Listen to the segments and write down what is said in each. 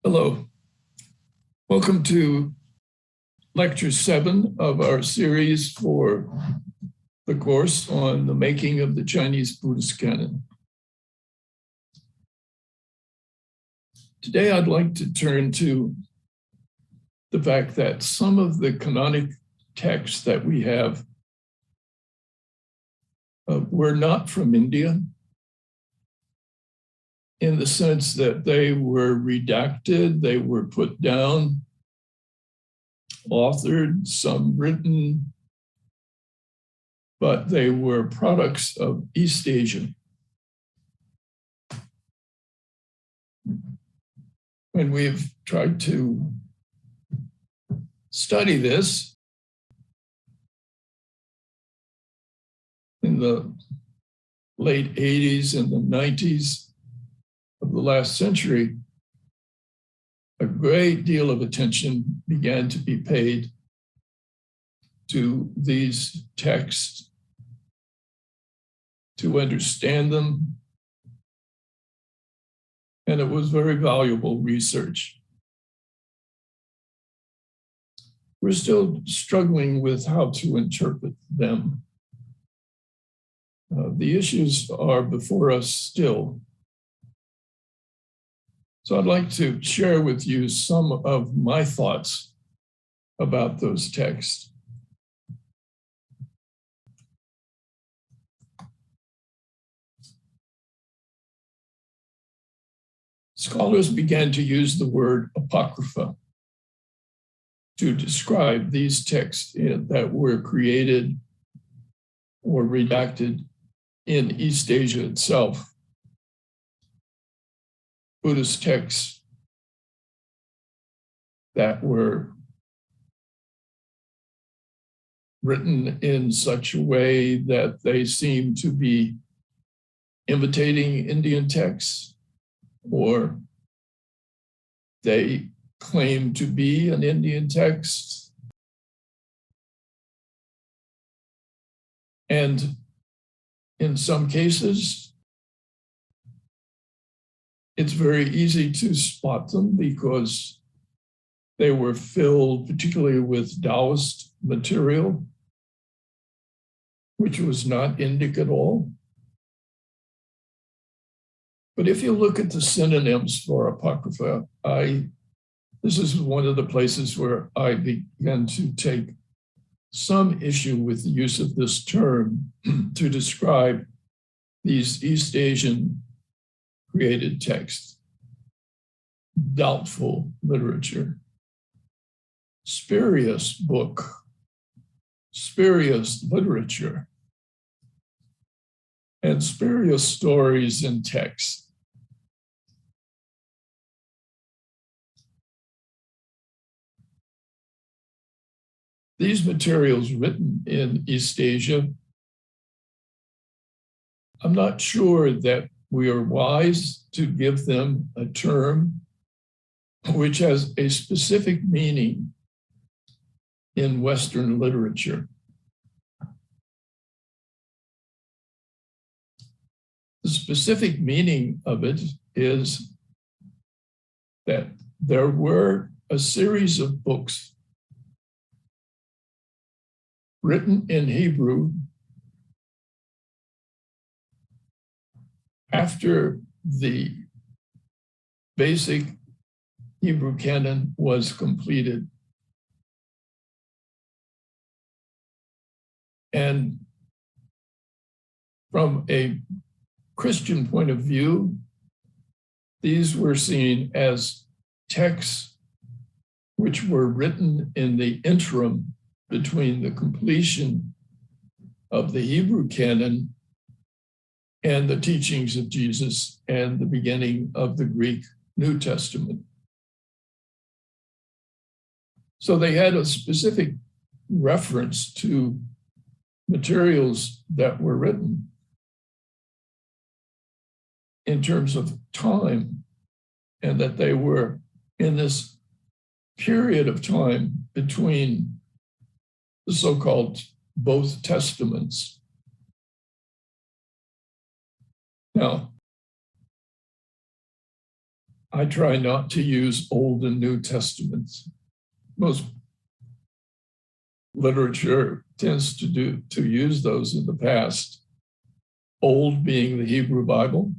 Hello. Welcome to Lecture 7 of our series for the course on the making of the Chinese Buddhist canon. Today, I'd like to turn to the fact that some of the canonic texts that we have were not from India, in the sense that they were redacted, they were put down, authored, some written, but they were products of East Asia. When we've tried to study this in the late 80s and the 90s of the last century, a great deal of attention began to be paid to these texts, to understand them, and it was very valuable research. We're still struggling with how to interpret them. The issues are before us still. So I'd like to share with you some of my thoughts about those texts. Scholars began to use the word apocrypha to describe these texts that were created or redacted in East Asia itself. Buddhist texts that were written in such a way that they seem to be imitating Indian texts, or they claim to be an Indian text. And in some cases, it's very easy to spot them because they were filled particularly with Taoist material, which was not Indic at all. But if you look at the synonyms for apocrypha, this is one of the places where I began to take some issue with the use of this term to describe these East Asian created texts: doubtful literature, spurious book, spurious literature, and spurious stories and texts. These materials written in East Asia, I'm not sure that we are wise to give them a term which has a specific meaning in Western literature. The specific meaning of it is that there were a series of books written in Hebrew after the basic Hebrew canon was completed. And from a Christian point of view, these were seen as texts which were written in the interim between the completion of the Hebrew canon and the teachings of Jesus and the beginning of the Greek New Testament. So they had a specific reference to materials that were written in terms of time, and that they were in this period of time between the so-called both testaments. Now, I try not to use Old and New Testaments. Most literature tends to use those in the past. Old being the Hebrew Bible,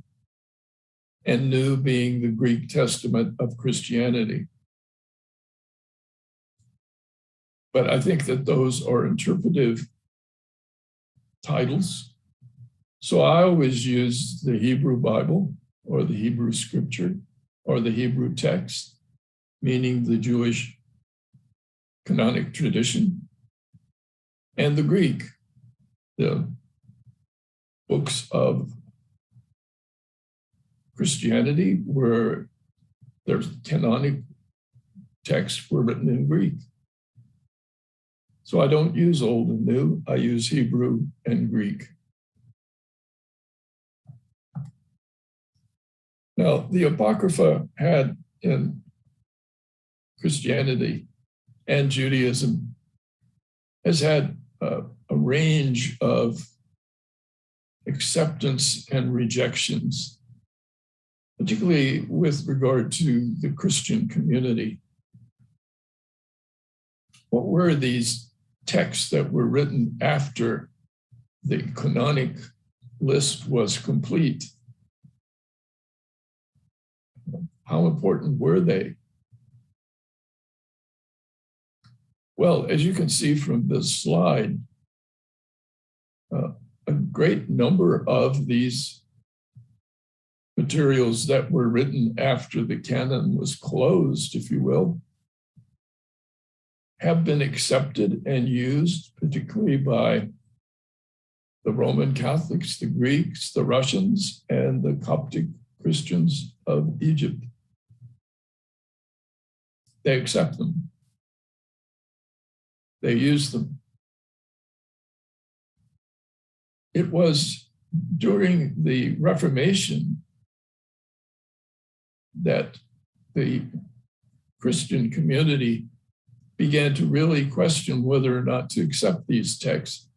and New being the Greek Testament of Christianity. But I think that those are interpretive titles. So I always use the Hebrew Bible or the Hebrew Scripture or the Hebrew text, meaning the Jewish canonic tradition, and the Greek, the books of Christianity, where their canonic texts were written in Greek. So I don't use Old and New, I use Hebrew and Greek. Now, the Apocrypha had in Christianity and Judaism has had a range of acceptance and rejections, particularly with regard to the Christian community. What were these texts that were written after the canonic list was complete? How important were they? Well, as you can see from this slide, a great number of these materials that were written after the canon was closed, if you will, have been accepted and used, particularly by the Roman Catholics, the Greeks, the Russians, and the Coptic Christians of Egypt. They accept them. They use them. It was during the Reformation that the Christian community began to really question whether or not to accept these texts.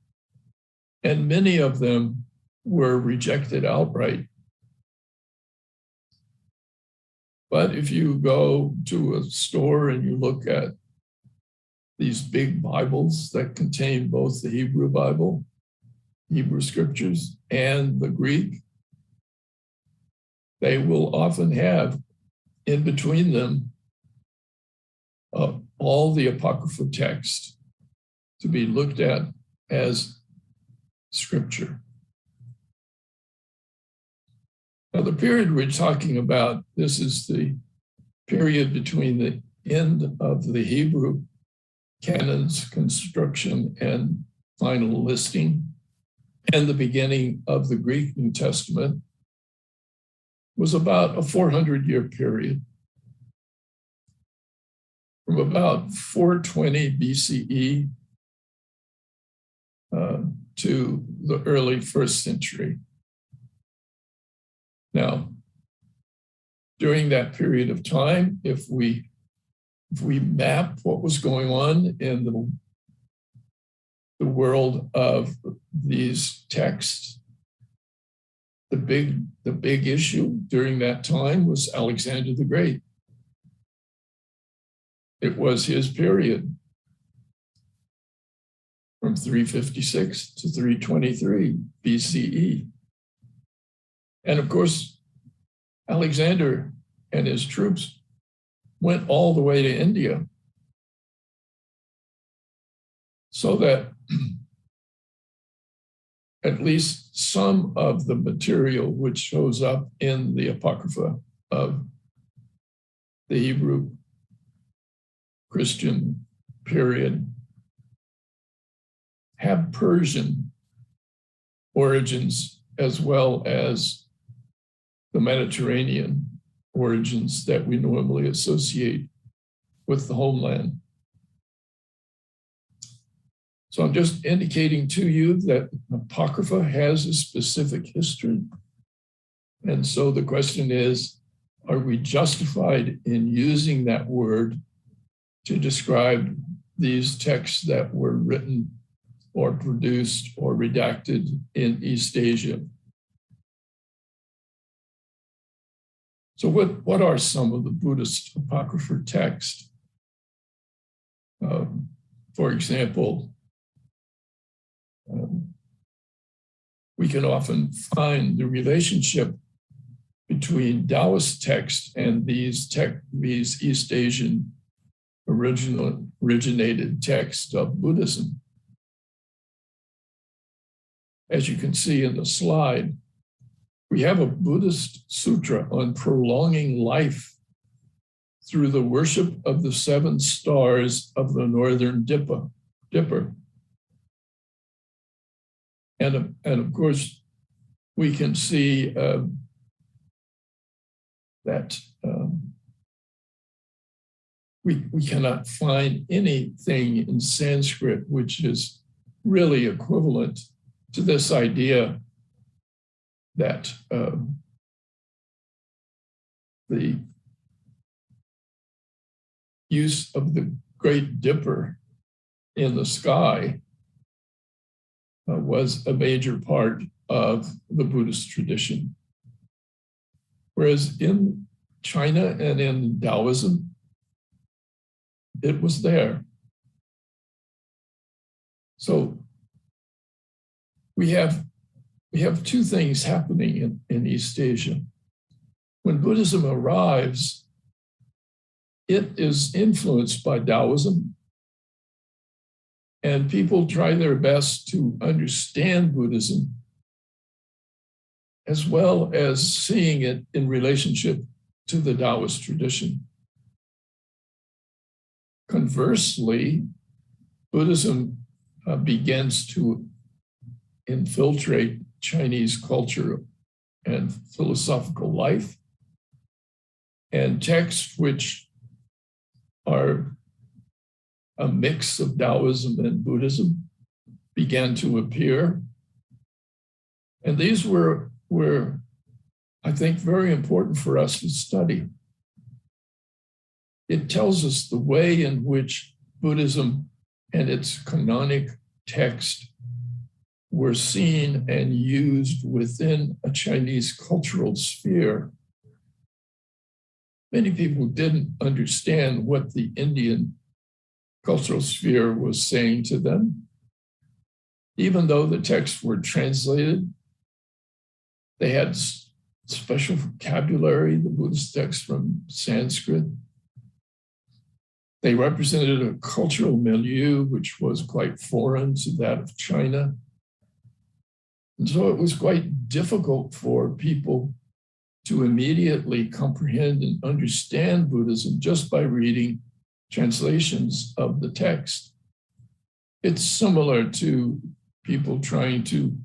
And many of them were rejected outright. But if you go to a store and you look at these big Bibles that contain both the Hebrew Bible, Hebrew scriptures, and the Greek, they will often have in between them all the Apocryphal text to be looked at as scripture. Now, the period we're talking about, this is the period between the end of the Hebrew canon's construction and final listing and the beginning of the Greek New Testament, was about a 400-year period. From about 420 BCE to the early 1st century. Now, during that period of time, if we map what was going on in the world of these texts, the big issue during that time was Alexander the Great. It was his period from 356 to 323 BCE. And of course, Alexander and his troops went all the way to India, so that at least some of the material which shows up in the Apocrypha of the Hebrew Christian period have Persian origins as well as the Mediterranean origins that we normally associate with the homeland. So I'm just indicating to you that Apocrypha has a specific history. And so the question is, are we justified in using that word to describe these texts that were written or produced or redacted in East Asia? So what are some of the Buddhist apocryphal texts? For example, we can often find the relationship between Taoist texts and these East Asian originated texts of Buddhism. As you can see in the slide, we have a Buddhist sutra on prolonging life through the worship of the 7 stars of the northern Dipper. And of course, we can see that we cannot find anything in Sanskrit which is really equivalent to this idea that the use of the Great Dipper in the sky was a major part of the Buddhist tradition. Whereas in China and in Taoism, it was there. So we have 2 things happening in East Asia. When Buddhism arrives, it is influenced by Taoism, and people try their best to understand Buddhism as well as seeing it in relationship to the Taoist tradition. Conversely, Buddhism begins to infiltrate Chinese culture and philosophical life, and texts which are a mix of Taoism and Buddhism began to appear. And these were, I think, very important for us to study. It tells us the way in which Buddhism and its canonic text were seen and used within a Chinese cultural sphere. Many people didn't understand what the Indian cultural sphere was saying to them. Even though the texts were translated, they had special vocabulary, the Buddhist texts from Sanskrit. They represented a cultural milieu which was quite foreign to that of China. And so it was quite difficult for people to immediately comprehend and understand Buddhism just by reading translations of the text. It's similar to people trying to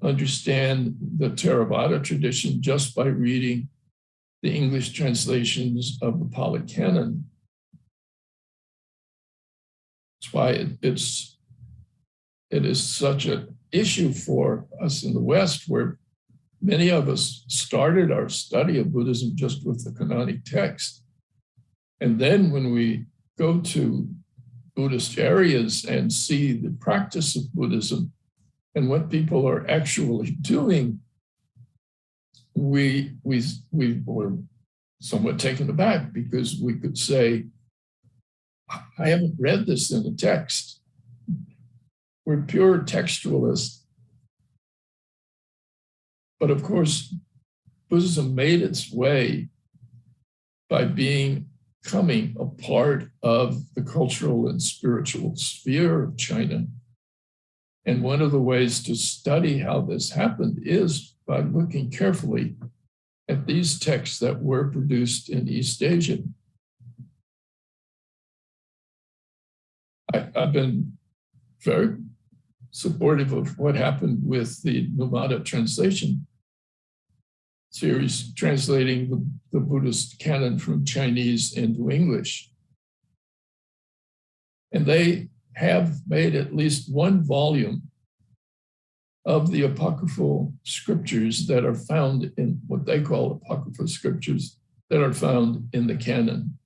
understand the Theravada tradition just by reading the English translations of the Pali Canon. That's why it is such an issue for us in the West, where many of us started our study of Buddhism just with the canonic text. And then when we go to Buddhist areas and see the practice of Buddhism and what people are actually doing, we were somewhat taken aback, because we could say, I haven't read this in the text. We're pure textualists. But of course, Buddhism made its way by becoming a part of the cultural and spiritual sphere of China. And one of the ways to study how this happened is by looking carefully at these texts that were produced in East Asia. I've been very supportive of what happened with the Numata translation series, translating the Buddhist canon from Chinese into English. And they have made at least one volume of the apocryphal scriptures that are found in what they call apocryphal scriptures that are found in the canon.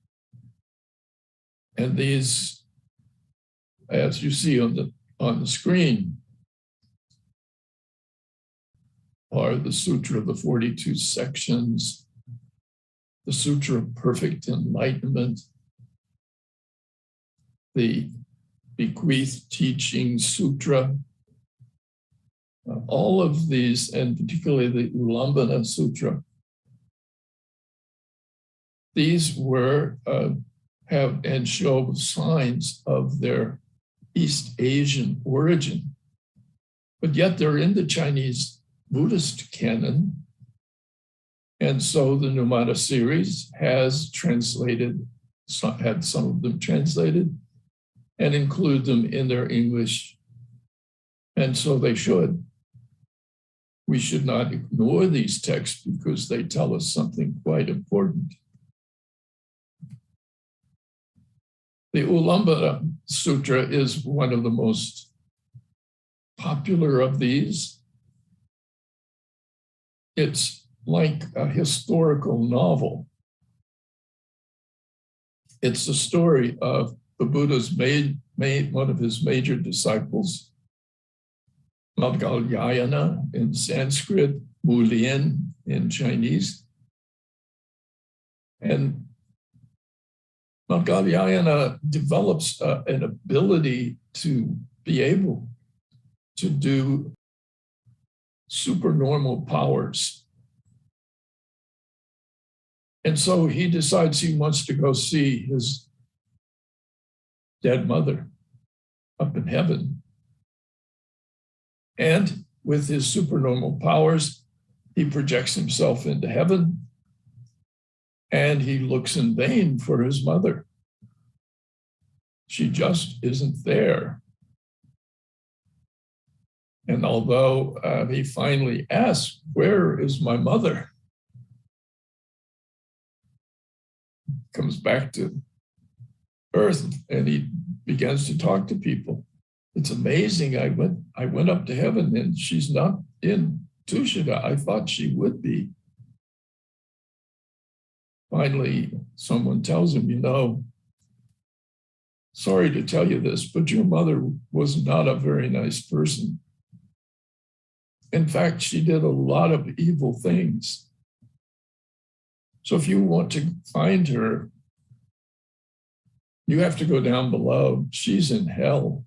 And these, as you see on the screen, are the Sutra of the 42 sections, the Sutra of Perfect Enlightenment, the Bequeathed Teaching Sutra, all of these, and particularly the Ulambana Sutra, these were have and show signs of their East Asian origin, but yet they're in the Chinese Buddhist canon. And so the Numata series has translated, had some of them translated and include them in their English. And so they should. We should not ignore these texts because they tell us something quite important. The Ulambana Sutra is one of the most popular of these. It's like a historical novel. It's the story of the Buddha's one of his major disciples, Madhyayana in Sanskrit, Mulin in Chinese. And Madhyayana develops an ability to be able to do supernormal powers. And so he decides he wants to go see his dead mother up in heaven. And with his supernormal powers, he projects himself into heaven and he looks in vain for his mother. She just isn't there. And although he finally asks, "Where is my mother?" Comes back to earth and he begins to talk to people. It's amazing. I went up to heaven and she's not in Tushita. I thought she would be. Finally, someone tells him, sorry to tell you this, but your mother was not a very nice person. In fact, she did a lot of evil things. So if you want to find her, you have to go down below. She's in hell.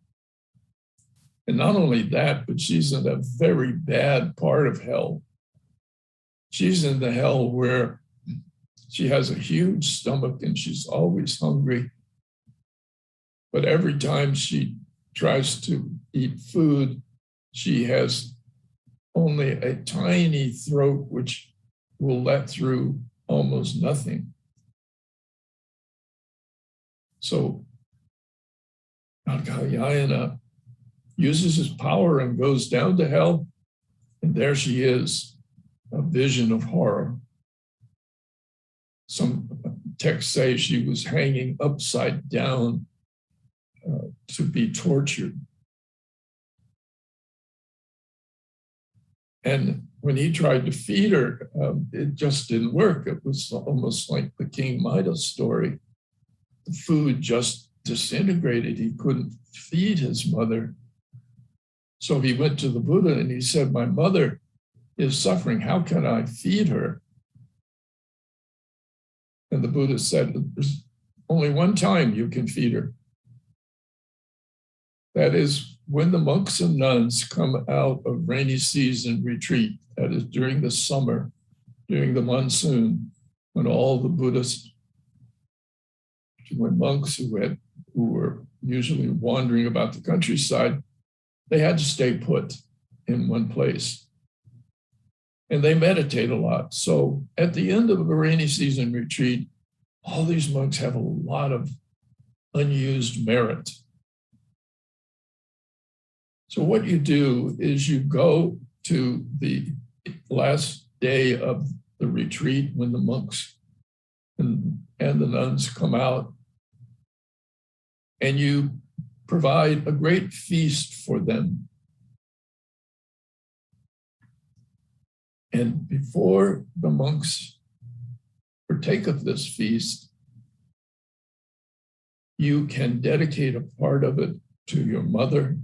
And not only that, but she's in a very bad part of hell. She's in the hell where she has a huge stomach and she's always hungry. But every time she tries to eat food, she has only a tiny throat which will let through almost nothing. So Madhyayana uses his power and goes down to hell, and there she is, a vision of horror. Some texts say she was hanging upside down to be tortured. And when he tried to feed her, it just didn't work. It was almost like the King Midas story. The food just disintegrated. He couldn't feed his mother. So he went to the Buddha and he said, "My mother is suffering. How can I feed her?" And the Buddha said, "There's only one time you can feed her. That is when the monks and nuns come out of rainy season retreat, that is during the summer, during the monsoon, when all the Buddhists, when monks who were usually wandering about the countryside, they had to stay put in one place. And they meditate a lot. So at the end of a rainy season retreat, all these monks have a lot of unused merit. So what you do is you go to the last day of the retreat when the monks and the nuns come out, and you provide a great feast for them. And before the monks partake of this feast, you can dedicate a part of it to your mother,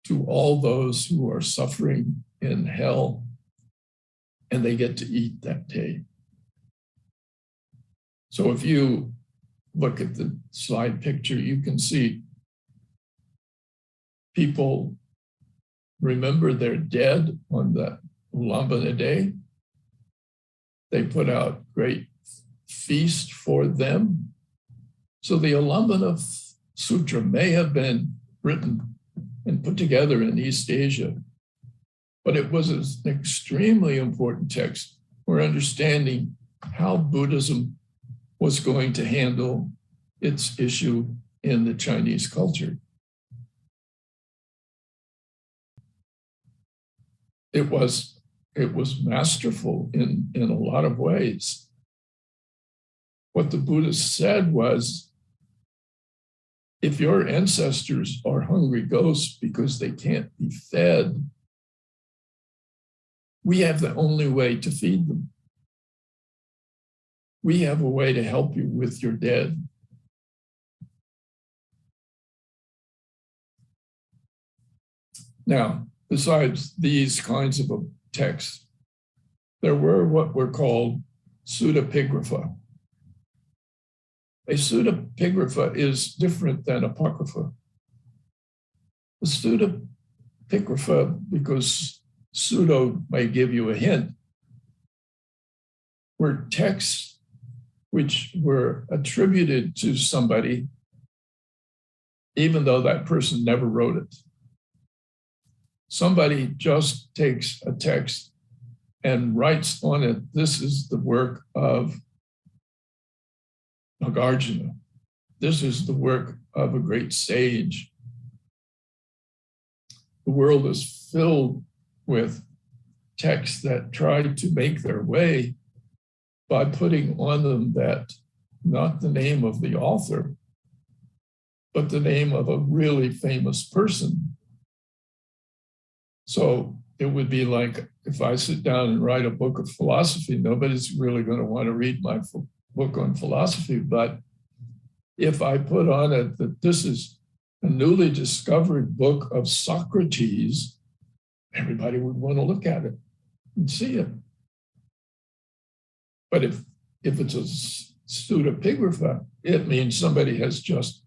to all those who are suffering in hell, and they get to eat that day. So if you look at the slide picture, you can see people remember their dead on the Ulambana Day. They put out great feast for them. So the Ulambana Sutra may have been written and put together in East Asia, but it was an extremely important text for understanding how Buddhism was going to handle its issue in the Chinese culture. It was masterful in a lot of ways. What the Buddhist said was, if your ancestors are hungry ghosts because they can't be fed, we have the only way to feed them. We have a way to help you with your dead. Now, besides these kinds of texts, there were what were called pseudepigrapha. A pseudepigrapha is different than apocrypha. A pseudepigrapha, because pseudo may give you a hint, were texts which were attributed to somebody, even though that person never wrote it. Somebody just takes a text and writes on it, this is the work of Nagarjuna. This is the work of a great sage. The world is filled with texts that try to make their way by putting on them that, not the name of the author, but the name of a really famous person. So it would be like if I sit down and write a book of philosophy, nobody's really going to want to read my book on philosophy. But if I put on it that this is a newly discovered book of Socrates, everybody would want to look at it and see it. But if it's a pseudepigrapha, it means somebody has just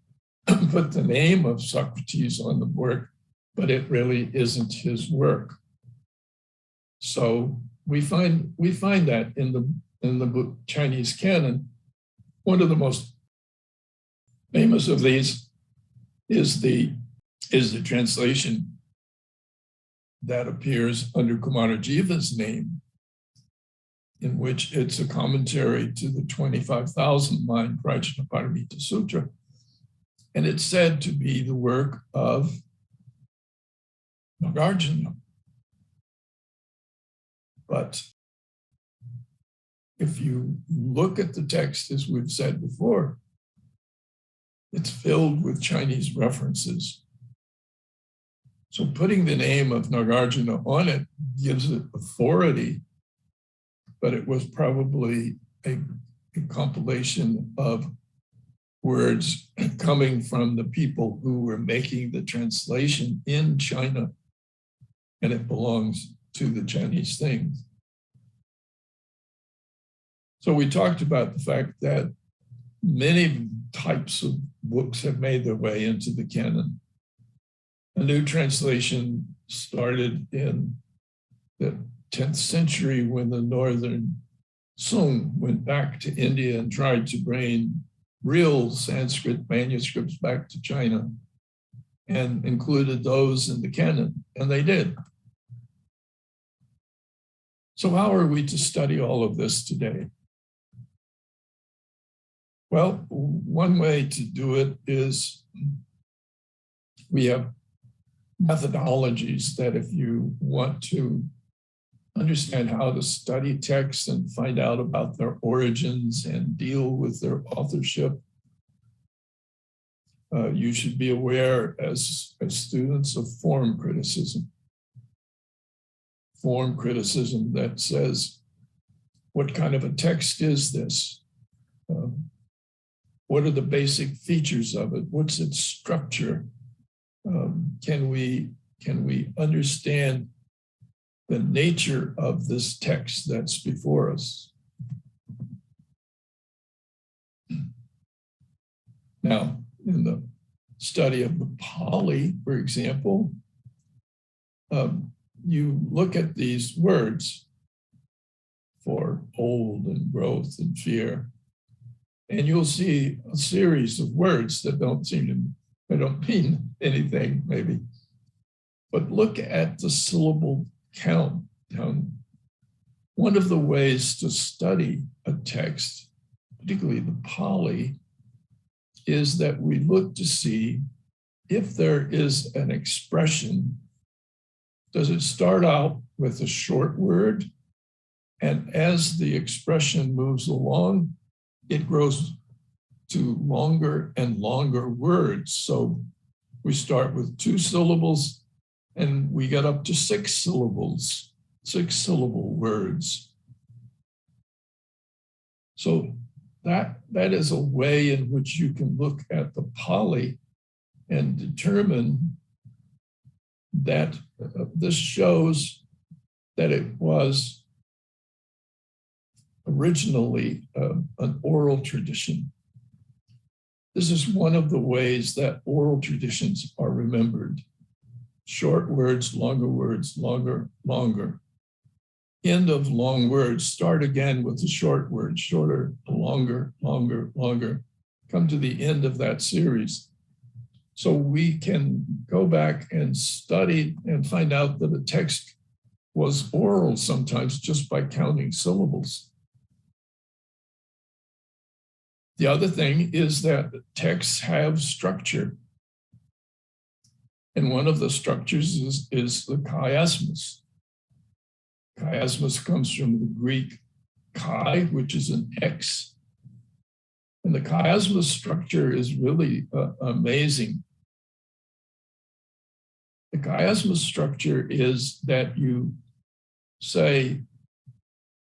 put the name of Socrates on the work, but it really isn't his work. So we find that in the Chinese canon. One of the most famous of these is the translation that appears under Kumarajiva's name, in which it's a commentary to the 25,000 line Prajnaparamita Sutra. And it's said to be the work of Nagarjuna. But if you look at the text, as we've said before, it's filled with Chinese references. So putting the name of Nagarjuna on it gives it authority, but it was probably a compilation of words coming from the people who were making the translation in China, and it belongs to the Chinese things. So we talked about the fact that many types of books have made their way into the canon. A new translation started in the 10th century when the Northern Sung went back to India and tried to bring real Sanskrit manuscripts back to China and included those in the canon, and they did. So how are we to study all of this today? Well, one way to do it is we have methodologies that if you want to understand how to study texts and find out about their origins and deal with their authorship, you should be aware as students of form criticism. Form criticism that says, what kind of a text is this? What are the basic features of it? What's its structure? Can we understand the nature of this text that's before us? Now, in the study of the poly, for example, you look at these words for old and growth and fear, and you'll see a series of words that don't mean anything, maybe. But look at the syllable count. One of the ways to study a text, particularly the poly, is that we look to see if there is an expression. Does it start out with a short word? And as the expression moves along, it grows to longer and longer words. So we start with 2 syllables and we get up to 6 syllables, 6-syllable words. So that is a way in which you can look at the poly and determine that this shows that it was originally an oral tradition. This is one of the ways that oral traditions are remembered. Short words, longer, longer. End of long words, start again with a short word, shorter, longer, longer. Come to the end of that series. So we can go back and study and find out that a text was oral sometimes just by counting syllables. The other thing is that texts have structure. And one of the structures is the chiasmus. Chiasmus comes from the Greek chi, which is an X. And the chiasmus structure is really amazing. The chiasmus structure is that you say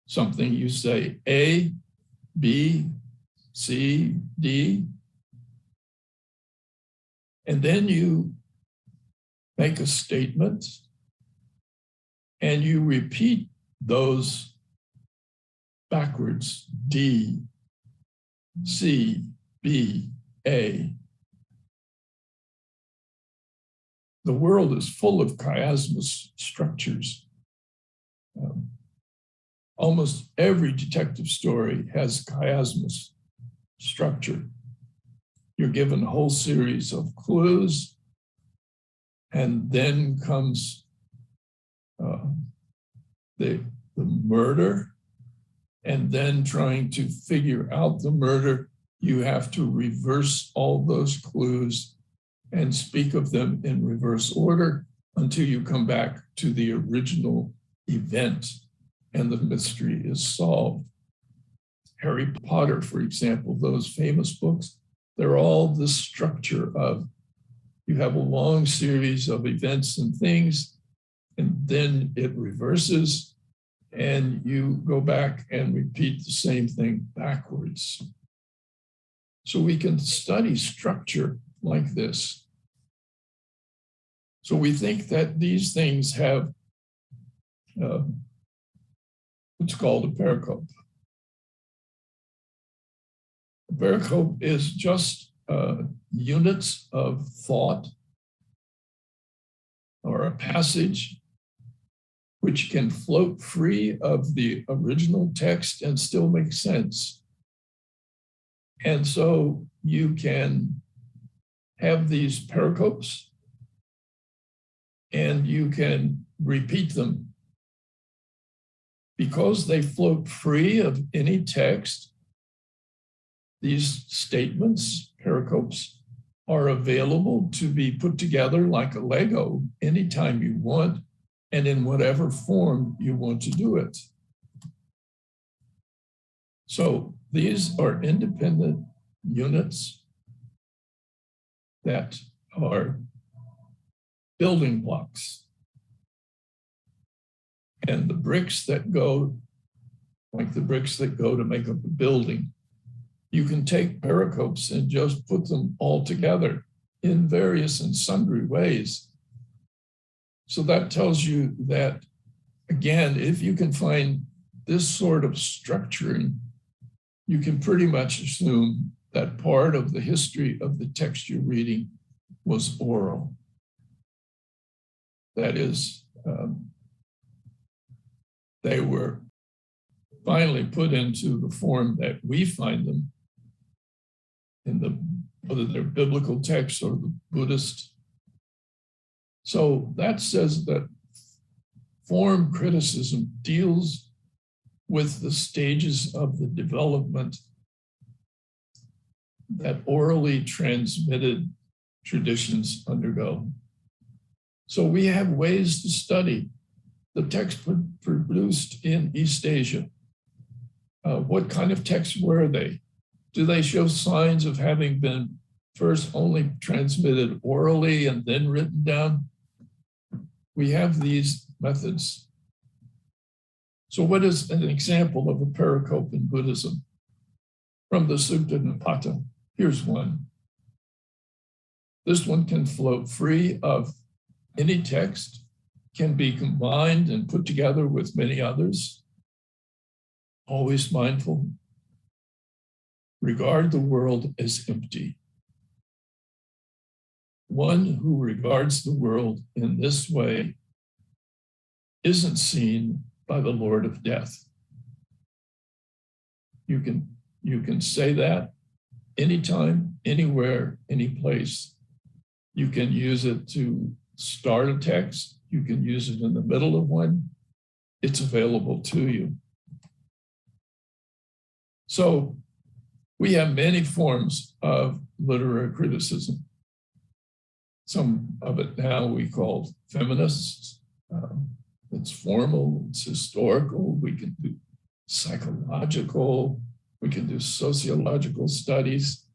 something, you say A, B, C, D, and then you make a statement and you repeat those backwards, D, C, B, A. The world is full of chiasmus structures. Almost every detective story has chiasmus structure. You're given a whole series of clues, and then comes the murder, and then trying to figure out the murder, you have to reverse all those clues and speak of them in reverse order until you come back to the original event and the mystery is solved. Harry Potter, for example, those famous books, they're all this structure of you have a long series of events and things, and then it reverses, and you go back and repeat the same thing backwards. So we can study structure like this. So we think that these things have what's called a pericope. A pericope is just units of thought or a passage which can float free of the original text and still make sense. And so you can have these pericopes and you can repeat them. Because they float free of any text, these statements, pericopes, are available to be put together like a Lego anytime you want and in whatever form you want to do it. So these are independent units that are building blocks. And the bricks that go, like the bricks that go to make up a building, you can take pericopes and just put them all together in various and sundry ways. So that tells you that, again, if you can find this sort of structuring, you can pretty much assume that part of the history of the text you're reading was oral. That is, they were finally put into the form that we find them in whether they're biblical texts or the Buddhist. So that says that form criticism deals with the stages of the development that orally transmitted traditions undergo. So we have ways to study the text produced in East Asia. What kind of texts were they? Do they show signs of having been first only transmitted orally and then written down? We have these methods. So what is an example of a pericope in Buddhism? From the Sutta Nipata, here's one. This one can float free of any text, can be combined and put together with many others. Always mindful. Regard the world as empty. One who regards the world in this way isn't seen by the Lord of Death. You can say that anytime, anywhere, any place. You can use it to start a text. You can use it in the middle of one. It's available to you. So we have many forms of literary criticism. Some of it now we call feminists. It's formal, it's historical. We can do psychological. We can do sociological studies.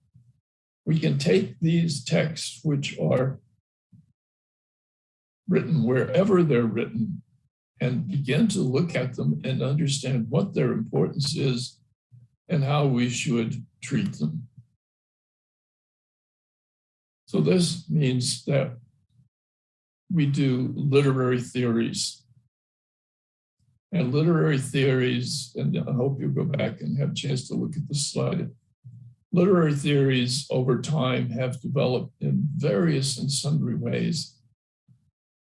We can take these texts, which are written wherever they're written, and begin to look at them and understand what their importance is and how we should treat them. So this means that we do literary theories. And literary theories, and I hope you'll go back and have a chance to look at the slide. Literary theories over time have developed in various and sundry ways.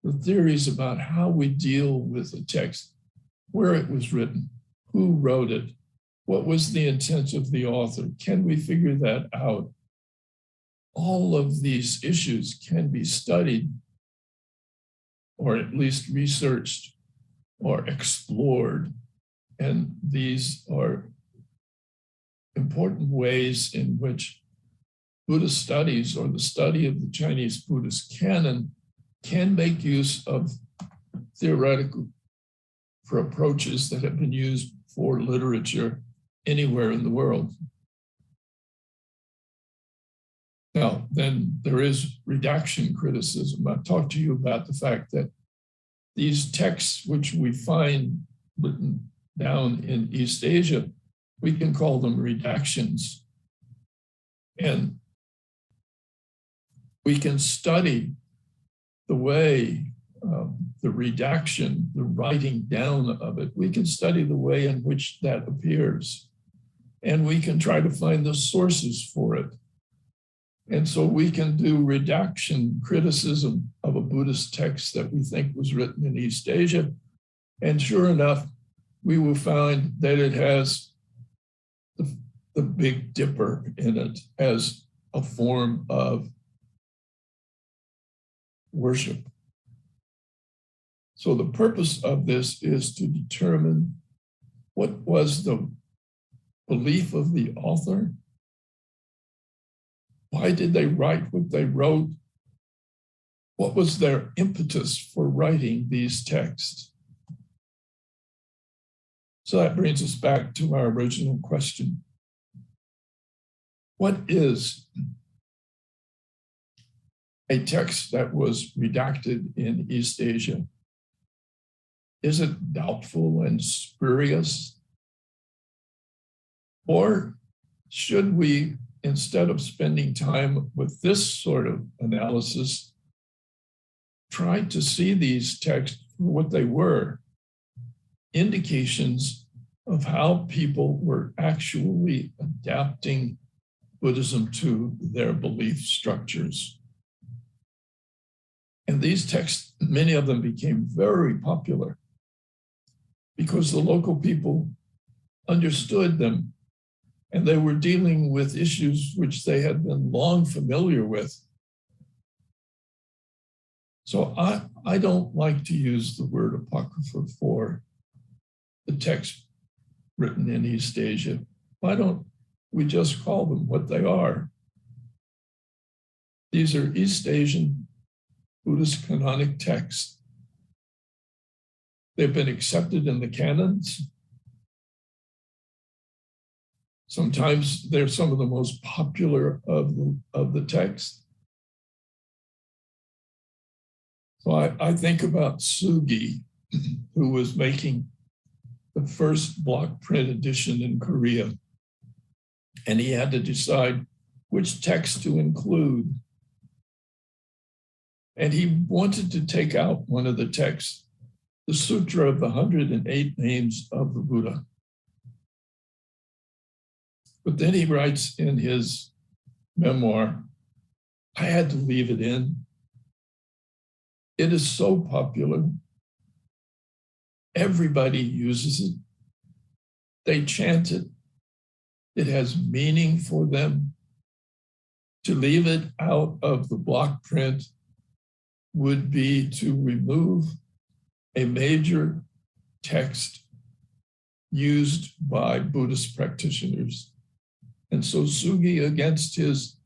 The theories about how we deal with a text, where it was written, who wrote it, what was the intent of the author, can we figure that out? All of these issues can be studied or at least researched or explored. And these are important ways in which Buddhist studies or the study of the Chinese Buddhist canon can make use of theoretical approaches that have been used for literature anywhere in the world. Now, then there is redaction criticism. I've talked to you about the fact that these texts, which we find written down in East Asia, we can call them redactions. And we can study the way the redaction, the writing down of it, we can study the way in which that appears. And we can try to find the sources for it. And so we can do redaction criticism of a Buddhist text that we think was written in East Asia. And sure enough, we will find that it has the Big Dipper in it as a form of worship. So the purpose of this is to determine what was the belief of the author. Why did they write what they wrote? What was their impetus for writing these texts? So that brings us back to our original question. What is a text that was redacted in East Asia? Is it doubtful and spurious? Or should we, instead of spending time with this sort of analysis, try to see these texts for what they were, indications of how people were actually adapting Buddhism to their belief structures. And these texts, many of them became very popular because the local people understood them and they were dealing with issues which they had been long familiar with. So I don't like to use the word apocrypha for the text written in East Asia. Why don't we just call them what they are? These are East Asian Buddhist canonic texts. They've been accepted in the canons. Sometimes they're some of the most popular of the texts. So I think about Sugi, who was making the first block print edition in Korea. And he had to decide which text to include. And he wanted to take out one of the texts, the Sutra of the 108 Names of the Buddha. But then he writes in his memoir, I had to leave it in. It is so popular. Everybody uses it. They chant it. It has meaning for them. To leave it out of the block print would be to remove a major text used by Buddhist practitioners. And so Sugi, against his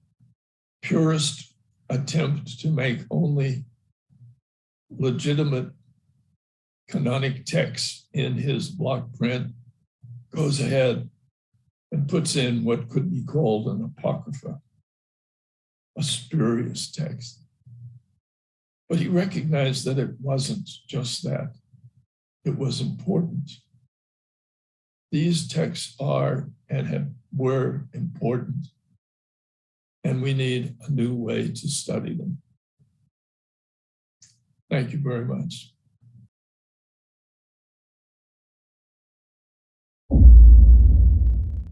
purist attempt to make only legitimate canonic texts in his block print, goes ahead and puts in what could be called an apocrypha, a spurious text. But he recognized that it wasn't just that. It was important. These texts are and were important, and we need a new way to study them. Thank you very much.